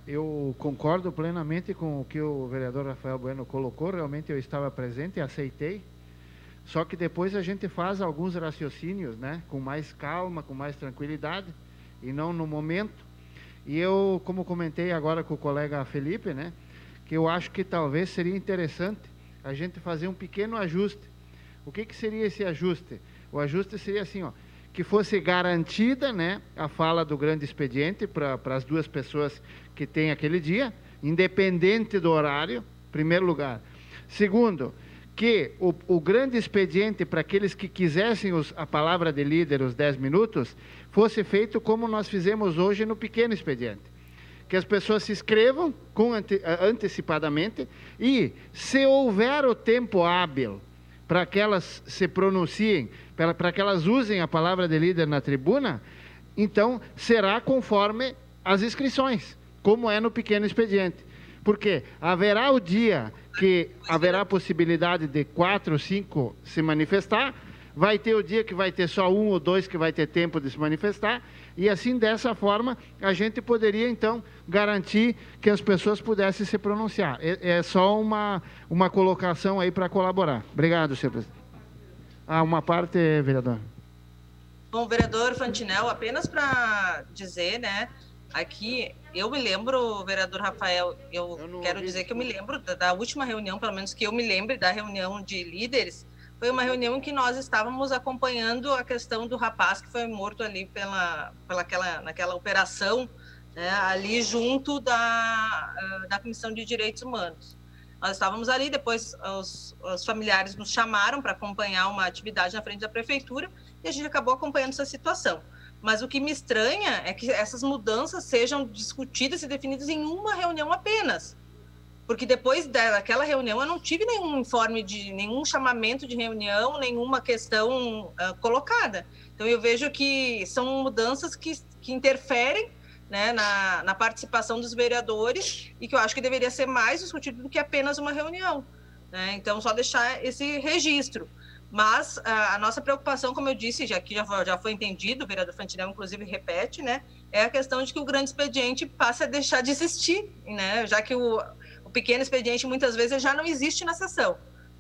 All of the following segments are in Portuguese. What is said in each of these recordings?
Eu concordo plenamente com o que o vereador Rafael Bueno colocou, realmente eu estava presente e aceitei, só que depois a gente faz alguns raciocínios, né, com mais calma, com mais tranquilidade, e não no momento. E eu, como comentei agora com o colega Felipe, né, que eu acho que talvez seria interessante a gente fazer um pequeno ajuste. O que seria esse ajuste? O ajuste seria assim, ó, que fosse garantida, né, a fala do grande expediente para as duas pessoas que tem aquele dia, independente do horário, em primeiro lugar. Segundo, que o grande expediente para aqueles que quisessem a palavra de líder, os 10 minutos, fosse feito como nós fizemos hoje no pequeno expediente. Que as pessoas se inscrevam antecipadamente e, se houver o tempo hábil para que elas se pronunciem, para que elas usem a palavra de líder na tribuna, então será conforme as inscrições, como é no pequeno expediente. Porque haverá o dia que haverá possibilidade de 4 ou 5 se manifestar, vai ter o dia que vai ter só 1 ou 2 que vai ter tempo de se manifestar, e assim, dessa forma, a gente poderia, então, garantir que as pessoas pudessem se pronunciar. É só uma colocação aí para colaborar. Obrigado, senhor presidente. Uma parte, vereador. Bom, vereador Fantinel, apenas para dizer, né, aqui, eu me lembro, vereador Rafael, eu quero dizer que eu me lembro da última reunião, pelo menos que eu me lembre da reunião de líderes, foi uma reunião em que nós estávamos acompanhando a questão do rapaz que foi morto ali naquela operação, né, ali junto da Comissão de Direitos Humanos. Nós estávamos ali, depois os familiares nos chamaram para acompanhar uma atividade na frente da prefeitura e a gente acabou acompanhando essa situação. Mas o que me estranha é que essas mudanças sejam discutidas e definidas em uma reunião apenas. Porque depois daquela reunião eu não tive nenhum informe nenhum chamamento de reunião, nenhuma questão colocada. Então eu vejo que são mudanças que interferem, né, na participação dos vereadores e que eu acho que deveria ser mais discutido do que apenas uma reunião, né? Então só deixar esse registro. Mas a nossa preocupação, como eu disse, já foi entendido, o vereador Fantinel inclusive repete, né, é a questão de que o grande expediente passe a deixar de existir, né, já que o pequeno expediente muitas vezes já não existe na sessão,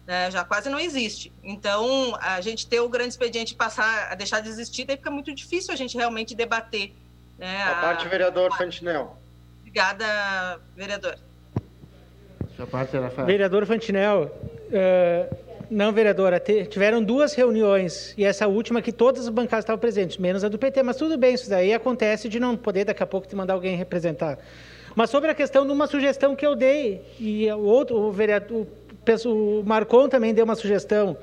né, já quase não existe. Então, a gente ter o grande expediente passar a deixar de existir, daí fica muito difícil a gente realmente debater, né? A parte, vereador Fantinel. Obrigada, vereador. Sua parte, Rafael. Vereador Fantinel, não, vereadora, tiveram 2 reuniões, e essa última que todas as bancadas estavam presentes, menos a do PT, mas tudo bem, isso daí acontece de não poder daqui a pouco te mandar alguém representar. Mas sobre a questão de uma sugestão que eu dei, e o vereador, o Marcon também deu uma sugestão,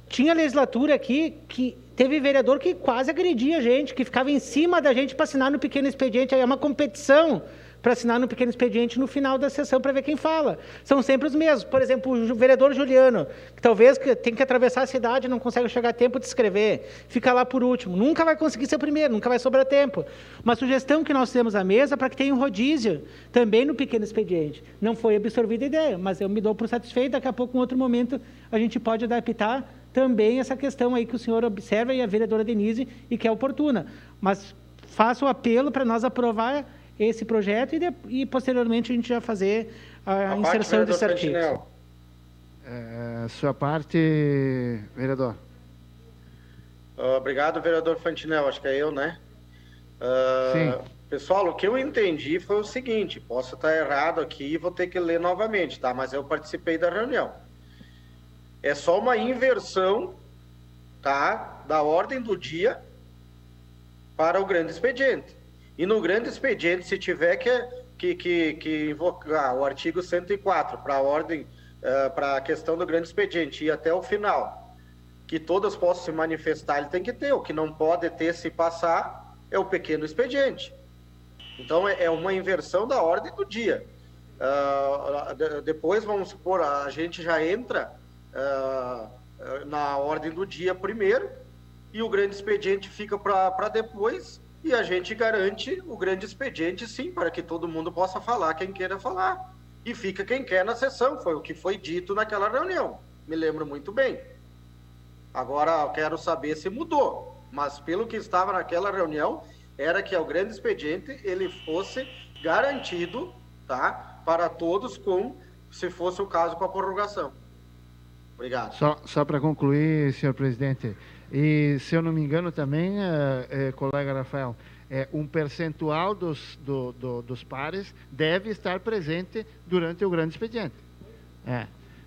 tinha legislatura aqui que teve vereador que quase agredia a gente, que ficava em cima da gente para assinar no pequeno expediente, aí é uma competição para assinar no pequeno expediente no final da sessão para ver quem fala. São sempre os mesmos. Por exemplo, o vereador Juliano, que talvez tem que atravessar a cidade e não consegue chegar a tempo de escrever, fica lá por último. Nunca vai conseguir ser primeiro, nunca vai sobrar tempo. Uma sugestão que nós temos à mesa para que tenha um rodízio também no pequeno expediente. Não foi absorvida a ideia, mas eu me dou por satisfeito. Daqui a pouco, em outro momento, a gente pode adaptar também essa questão aí que o senhor observa e a vereadora Denise e que é oportuna. Mas faço o apelo para nós aprovar esse projeto e posteriormente a gente já fazer a inserção desse artigo. Sua parte, vereador. Obrigado, vereador Fantinel, acho que é eu, né? Sim. Pessoal, o que eu entendi foi o seguinte, posso estar errado aqui e vou ter que ler novamente, tá? Mas eu participei da reunião. É só uma inversão, tá? Da ordem do dia para o grande expediente. E no grande expediente, se tiver que invocar o artigo 104 para a ordem, para a questão do grande expediente e até o final, que todas possam se manifestar, ele tem que ter. O que não pode ter se passar é o pequeno expediente. Então, é uma inversão da ordem do dia. Depois, vamos supor, a gente já entra na ordem do dia primeiro e o grande expediente fica para depois. E a gente garante o grande expediente, sim, para que todo mundo possa falar quem queira falar. E fica quem quer na sessão, foi o que foi dito naquela reunião. Me lembro muito bem. Agora, eu quero saber se mudou. Mas pelo que estava naquela reunião, era que ao grande expediente ele fosse garantido, tá, para todos, se fosse o caso, com a prorrogação. Obrigado. Só para concluir, senhor presidente, e se eu não me engano também, colega Rafael, um percentual dos pares deve estar presente durante o grande expediente.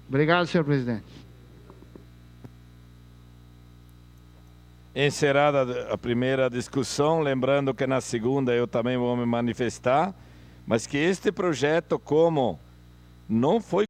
Obrigado, senhor presidente. Encerrada a primeira discussão, lembrando que na segunda eu também vou me manifestar, mas que este projeto, como não foi